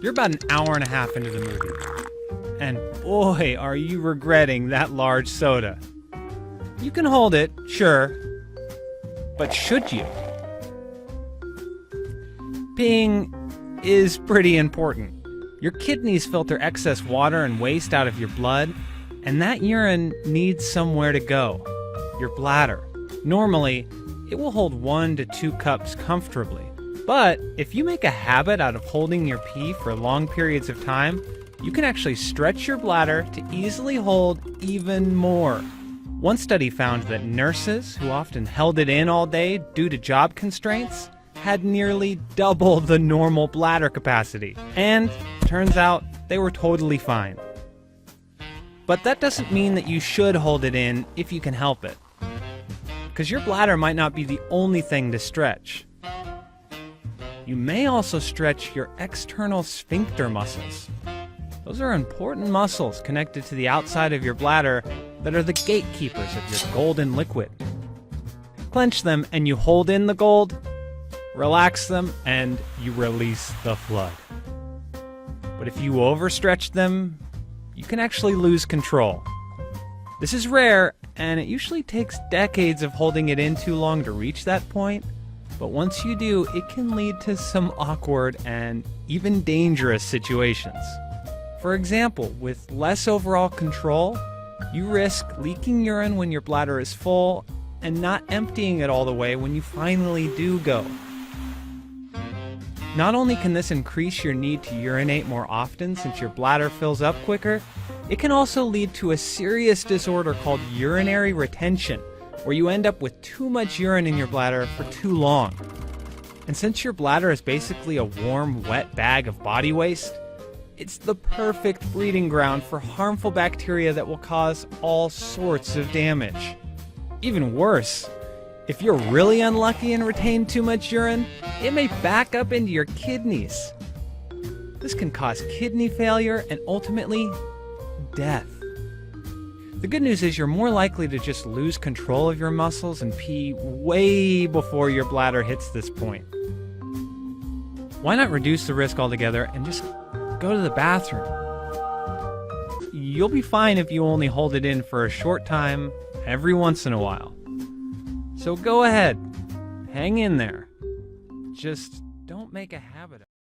You're about an hour and a half into the movie, and boy, are you regretting that large soda. You can hold it, sure, but should you? Peeing is pretty important. Your kidneys filter excess water and waste out of your blood, and that urine needs somewhere to go. Your bladder. Normally, it will hold 1 to 2 cups comfortably. But if you make a habit out of holding your pee for long periods of time, you can actually stretch your bladder to easily hold even more. One study found that nurses who often held it in all day due to job constraints had nearly double the normal bladder capacity. And turns out they were totally fine. But that doesn't mean that you should hold it in if you can help it. Because your bladder might not be the only thing to stretch. You may also stretch your external sphincter muscles. Those are important muscles connected to the outside of your bladder that are the gatekeepers of your golden liquid. Clench them and you hold in the gold, relax them and you release the flood. But if you overstretch them, you can actually lose control. This is rare, and it usually takes decades of holding it in too long to reach that point. But once you do, it can lead to some awkward and even dangerous situations. For example, with less overall control, you risk leaking urine when your bladder is full and not emptying it all the way when you finally do go. Not only can this increase your need to urinate more often since your bladder fills up quicker, it can also lead to a serious disorder called urinary retention, where you end up with too much urine in your bladder for too long. And since your bladder is basically a warm, wet bag of body waste, it's the perfect breeding ground for harmful bacteria that will cause all sorts of damage. Even worse, if you're really unlucky and retain too much urine, it may back up into your kidneys. This can cause kidney failure and ultimately death. The good news is you're more likely to just lose control of your muscles and pee way before your bladder hits this point. Why not reduce the risk altogether and just go to the bathroom? You'll be fine if you only hold it in for a short time every once in a while. So go ahead, hang in there. Just don't make a habit of it.